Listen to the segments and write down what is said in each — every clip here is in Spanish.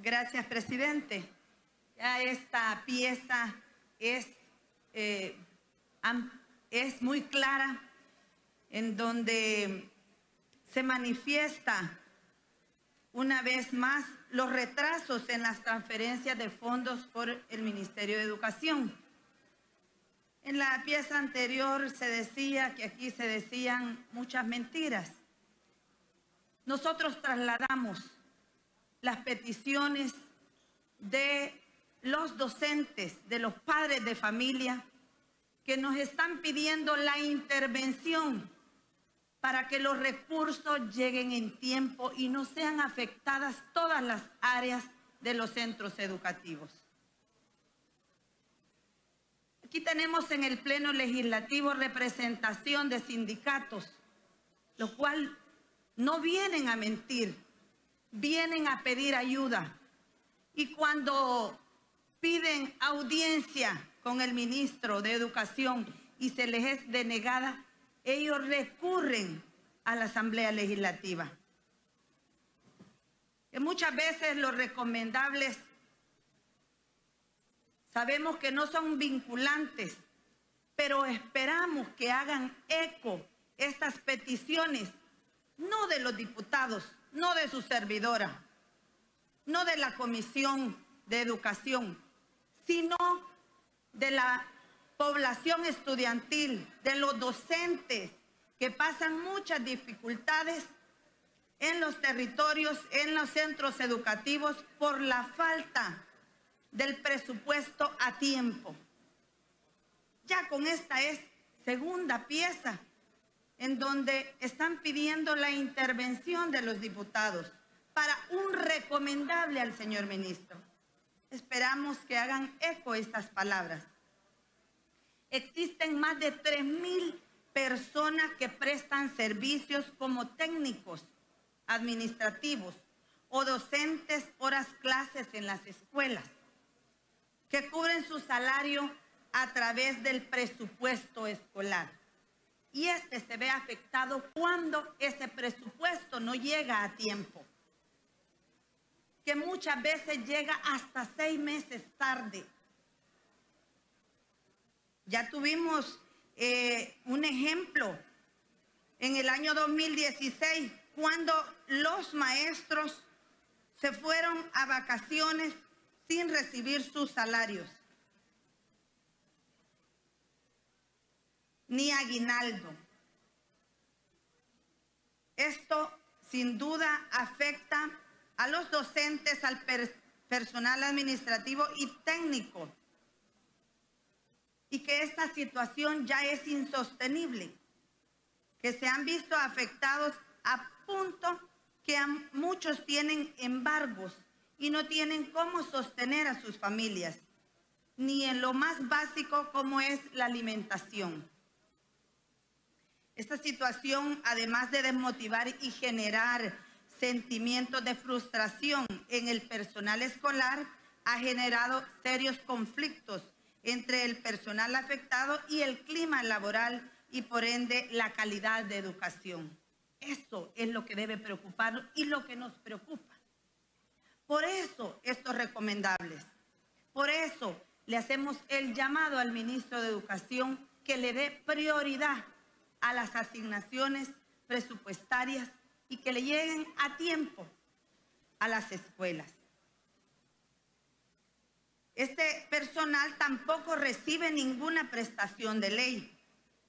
Gracias, presidente. Ya esta pieza es muy clara, en donde se manifiesta una vez más los retrasos en las transferencias de fondos por el Ministerio de Educación. En la pieza anterior se decía que aquí se decían muchas mentiras. Nosotros trasladamos las peticiones de los docentes, de los padres de familia, que nos están pidiendo la intervención para que los recursos lleguen en tiempo y no sean afectadas todas las áreas de los centros educativos. Aquí tenemos en el Pleno Legislativo representación de sindicatos, los cuales no vienen a mentir, vienen a pedir ayuda. Y cuando piden audiencia con el ministro de Educación y se les es denegada, ellos recurren a la Asamblea Legislativa. Que muchas veces los recomendables sabemos que no son vinculantes, pero esperamos que hagan eco estas peticiones, no de los diputados, no de su servidora, no de la Comisión de Educación, sino de la población estudiantil, de los docentes que pasan muchas dificultades en los territorios, en los centros educativos, por la falta del presupuesto a tiempo. Ya con esta es segunda pieza en donde están pidiendo la intervención de los diputados para un recomendable al señor ministro. Esperamos que hagan eco estas palabras. Existen más de 3,000 personas que prestan servicios como técnicos administrativos o docentes horas clases en las escuelas, que cubren su salario a través del presupuesto escolar. Y este se ve afectado cuando ese presupuesto no llega a tiempo, que muchas veces llega hasta 6 meses tarde. Ya tuvimos un ejemplo en el año 2016, cuando los maestros se fueron a vacaciones sin recibir sus salarios, ni aguinaldo. Esto sin duda afecta a los docentes, al personal administrativo y técnico, y que esta situación ya es insostenible, que se han visto afectados a punto que muchos tienen embargos y no tienen cómo sostener a sus familias, ni en lo más básico como es la alimentación. Esta situación, además de desmotivar y generar sentimientos de frustración en el personal escolar, ha generado serios conflictos entre el personal afectado y el clima laboral y por ende la calidad de educación. Eso es lo que debe preocuparnos y lo que nos preocupa. Por eso estos recomendables, por eso le hacemos el llamado al ministro de Educación que le dé prioridad a las asignaciones presupuestarias y que le lleguen a tiempo a las escuelas. Este personal tampoco recibe ninguna prestación de ley,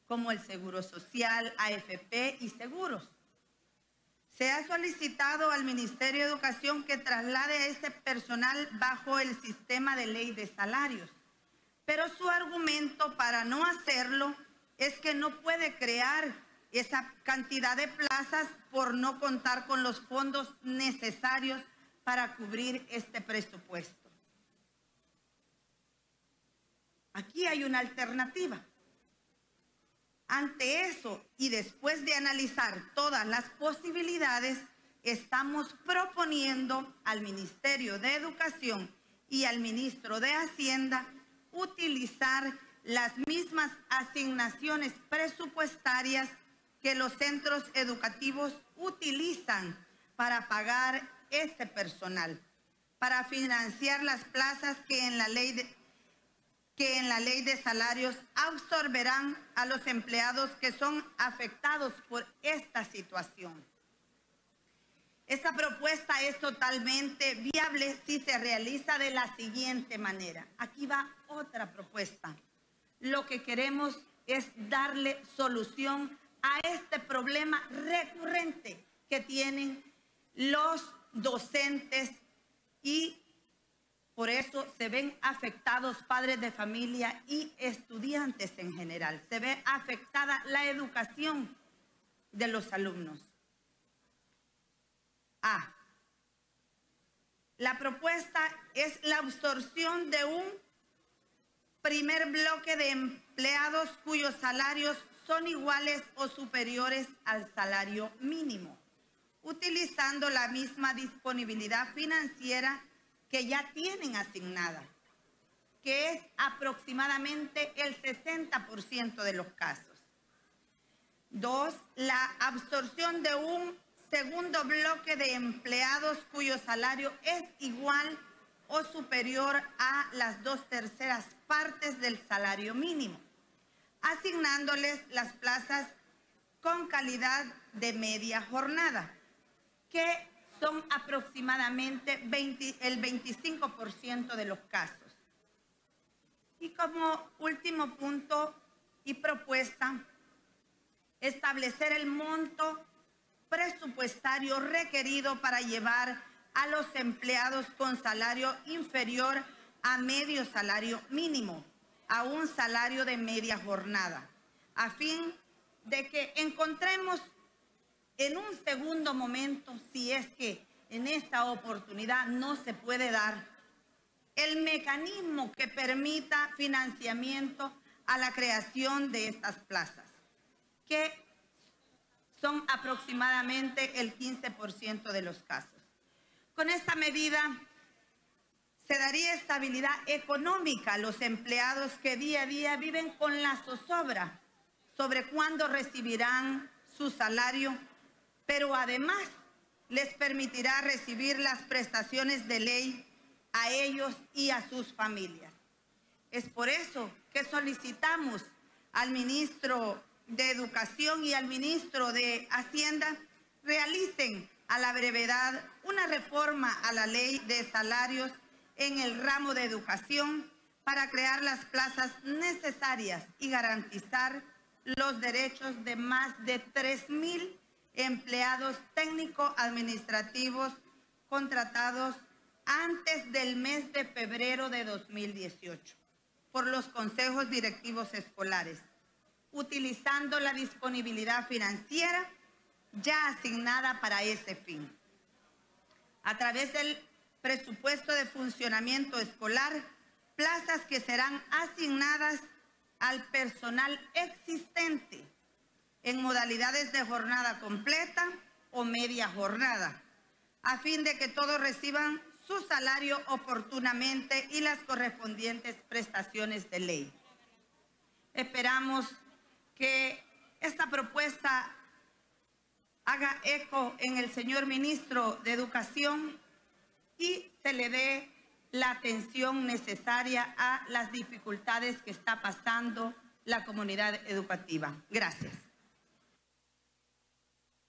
como el Seguro Social, AFP y seguros. Se ha solicitado al Ministerio de Educación que traslade a este personal bajo el sistema de ley de salarios, pero su argumento para no hacerlo es que no puede crear esa cantidad de plazas por no contar con los fondos necesarios para cubrir este presupuesto. Aquí hay una alternativa. Ante eso, y después de analizar todas las posibilidades, estamos proponiendo al Ministerio de Educación y al Ministro de Hacienda utilizar las mismas asignaciones presupuestarias que los centros educativos utilizan para pagar este personal. para financiar las plazas que en la ley de salarios absorberán a los empleados que son afectados por esta situación. Esta propuesta es totalmente viable si se realiza de la siguiente manera. Aquí va otra propuesta. Lo que queremos es darle solución a este problema recurrente que tienen los docentes y por eso se ven afectados padres de familia y estudiantes en general. Se ve afectada la educación de los alumnos. A. La propuesta es la absorción de un primer bloque de empleados cuyos salarios son iguales o superiores al salario mínimo, utilizando la misma disponibilidad financiera que ya tienen asignada, que es aproximadamente el 60% de los casos. 2. La absorción de un segundo bloque de empleados cuyo salario es igual o superior a las 2/3 partes del salario mínimo, asignándoles las plazas con calidad de media jornada, que son aproximadamente el 25% de los casos. Y como último punto y propuesta, establecer el monto presupuestario requerido para llevar a los empleados con salario inferior a medio salario mínimo a un salario de media jornada, a fin de que encontremos en un segundo momento, si es que en esta oportunidad no se puede dar, el mecanismo que permita financiamiento a la creación de estas plazas, que son aproximadamente el 15% de los casos. Con esta medida se daría estabilidad económica a los empleados que día a día viven con la zozobra sobre cuándo recibirán su salario, pero además les permitirá recibir las prestaciones de ley a ellos y a sus familias. Es por eso que solicitamos al ministro de Educación y al ministro de Hacienda realicen a la brevedad una reforma a la ley de salarios en el ramo de educación para crear las plazas necesarias y garantizar los derechos de más de 3,000 empleados técnico-administrativos contratados antes del mes de febrero de 2018 por los consejos directivos escolares, utilizando la disponibilidad financiera ya asignada para ese fin. A través del presupuesto de funcionamiento escolar, plazas que serán asignadas al personal existente en modalidades de jornada completa o media jornada, a fin de que todos reciban su salario oportunamente y las correspondientes prestaciones de ley. Esperamos que esta propuesta haga eco en el señor ministro de Educación y se le dé la atención necesaria a las dificultades que está pasando la comunidad educativa. Gracias.